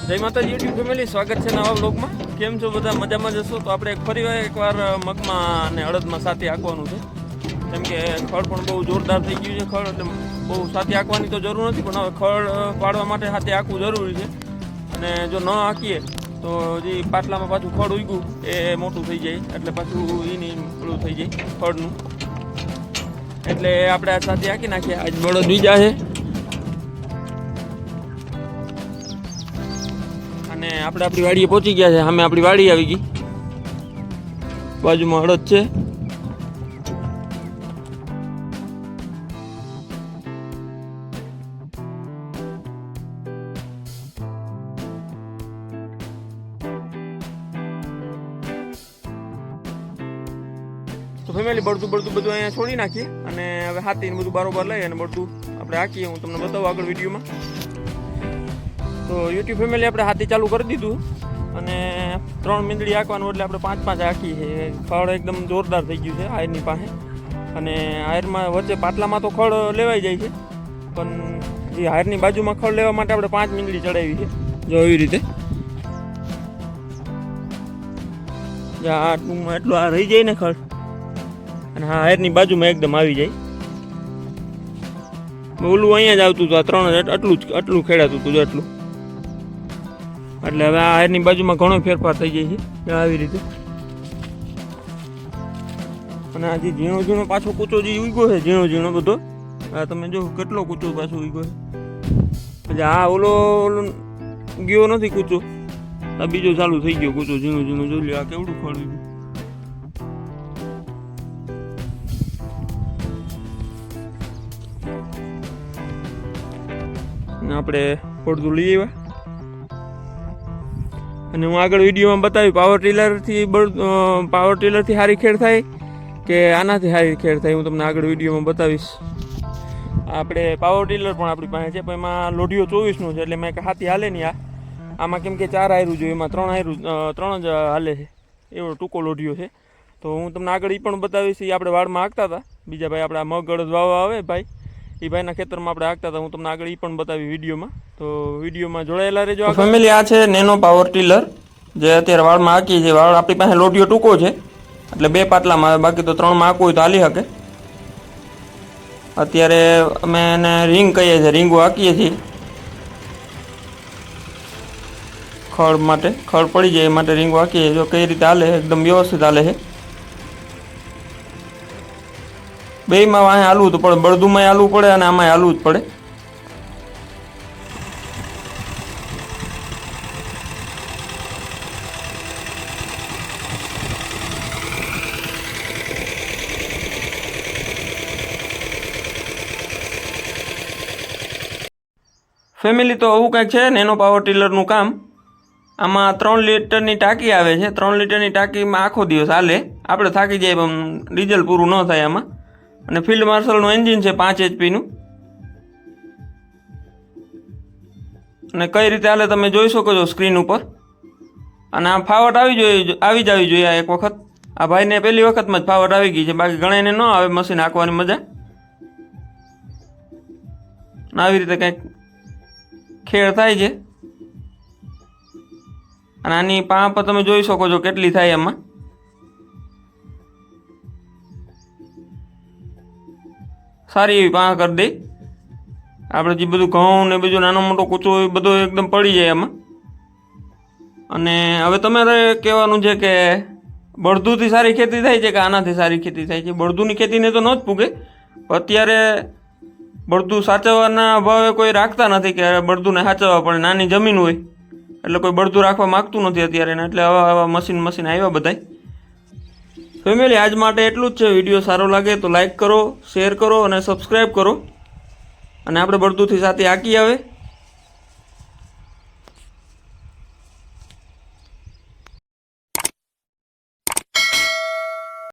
જય માતાજી YouTube family, સ્વાગત છે નવા બ્લોગમાં. કેમ છો બધા? મજામાં જશો? તો આપણે ફરી એકવાર મગમાં અને અડદમાં સાથે આંકવાનું છે, કેમ કે ખડ પણ બહુ જોરદાર થઈ ગયું છે. ખડ એટલે બહુ સાથે આંકવાની તો જરૂર નથી, પણ હવે ખડ પાડવા માટે સાથે આંકવું જરૂરી છે. અને જો ન આંકીએ તો જે પાટલામાં પાછું ખડ ઉગ્યું એ મોટું થઈ જાય, એટલે પાછું એની પેલું થઈ જાય ખડનું. એટલે આપણે આ સાથે આંકી નાખીએ. આજ બળદ બીજા છે અને આપણે આપણી વાડીએ પહોંચી ગયા છે. સામે આપણી વાડી આવી ગઈ, બાજુમાં અડદ છે. તો ફેમિલી બળતું બધું અહીંયા છોડી નાખીએ અને હવે હાથીને બધું બારોબાર લઈ અને બળતું આપણે હાંકીએ. હું તમને બતાવું આગળ વિડીયોમાં. તો યુટ્યુબ ફેમિલી આપણે હાથી ચાલુ કરી દીધું અને 3 મીંદડી હાંકવાનું, એટલે આપણે 5 હાંકી છે. ખડ એકદમ જોરદાર થઈ ગયું છે આયરની પાસે. અને આયરમાં વચ્ચે પાટલામાં તો ખડ લેવાઈ જાય છે, પણ જે હાયરની બાજુમાં ખડ લેવા માટે આપણે 5 મીંદડી ચડાવી છે. જો એવી રીતે એટલું આ રહી જાય ને ખડ, અને હા હાયરની બાજુમાં એકદમ આવી જાય. ઓલું અહીંયા જ આવતું હતું, આ 3 આટલું ખેડાતું હતું એટલું. એટલે હવે આ હાયરની બાજુમાં ઘણો ફેરફાર થઈ જાય છે આવી રીતે. અને આ જે ઝીણો પાછો કૂચો જે ઉગ્યો છે, ઝીણો બધો, આ તમે જો કેટલો કૂચો પાછો ઉગ્યો છે. એટલે આ ઓલો ગયો નથી કૂચો, આ બીજો ચાલુ થઈ ગયો કૂચો ઝીણો. જોઈ લો આ કેવડું ખડ ઉગ્યું. આપણે પડતું લઈ આવ્યા અને હું આગળ વિડીયોમાં બતાવી પાવર ટીલરથી સારી ખેડ થાય કે આનાથી સારી ખેડ થાય, હું તમને આગળ વિડીયોમાં બતાવીશ. આપણે પાવર ટીલર પણ આપણી પાસે છે, પણ એમાં લોઢીઓ 24નું છે, એટલે મેં કે હાથી હાલે નહીં. આમાં કેમ કે 4 હાયરું જોઈએ, એમાં 3 જ હાલે છે, એવો ટૂંકો લોઢીઓ છે. તો હું તમને આગળ એ પણ બતાવીશ. એ આપણે વાડમાં હાંકતા હતા, બીજા ભાઈ આપણે મગ અડદ વાવવા આવે ભાઈ, એ ભાઈના ખેતરમાં આપણે હાંકતા હતા. હું તમને આગળ એ પણ બતાવી વિડીયોમાં, તો વિડીયોમાં જોડાયેલા રહેજો. ફેમિલી આ છે નેનો પાવર ટીલર, જે અત્યારે વાળમાં હાંકી છે. વાળ આપણી પાસે લોઢીઓ ટૂંકો છે, એટલે 2 પાટલામાં આવે, બાકી તો 3માં હાંકવું હોય તો હાલી શકે. અત્યારે અમે એને રીંગ કહીએ છીએ, રીંગો હાંકીએ છીએ ખડ માટે. ખડ પડી જાય એ માટે રીંગો હાંકીએ. જો કઈ રીતે હાલે, એકદમ વ્યવસ્થિત હાલે છે. બેયમાં વાંહે હાલવું તો પડે, બળદુમાં હાલવું પડે અને આમાં હાલવું જ પડે. ફેમિલી તો આવું કંઈક છે નેનો પાવર ટીલરનું કામ. આમાં 3 લીટરની ટાંકી આવે છે. 3 લીટરની ટાંકીમાં આખો દિવસ હાલે. આપણે થાકી જાય પણ ડીઝલ પૂરું ન થાય આમાં. અને ફિલ્ડ માર્શલનું એન્જિન છે 5 HPનું. અને કઈ રીતે હાલે તમે જોઈ શકો છો સ્ક્રીન ઉપર. અને આ ફાવટ આવી જવી જોઈએ આ એક વખત. આ ભાઈને પહેલી વખતમાં જ ફાવટ આવી ગઈ છે, બાકી ઘણાને ન આવે મશીન હાંકવાની મજા. આવી રીતે કંઈક ખેડ થાય છે. અને આની પાંપ તમે જોઈ શકો છો કેટલી થાય એમાં. સારી એવી પાંખ કરી દે. આપણે જે બધું ઘઉં ને બધું નાનો મોટો કૂચો એ બધો એકદમ પડી જાય એમાં. અને હવે તમારે કહેવાનું છે કે બળદુથી સારી ખેતી થાય છે કે આનાથી સારી ખેતી થાય છે. બળદુની ખેતીને તો ન જ પૂગે, અત્યારે બળદું સાચવવાના અભાવે કોઈ રાખતા નથી કે બળદુને સાચવવા પડે. નાની જમીન હોય એટલે કોઈ બળદું રાખવા માગતું નથી અત્યારે, એટલે આવા મશીન આવ્યા બધાય. ફેમિલી આજ માટે એટલું જ છે. વિડીયો સારો લાગે તો લાઈક કરો, શેર કરો અને સબસ્ક્રાઈબ કરો. અને આપણે બળદુથી સાથે હાંકી આવે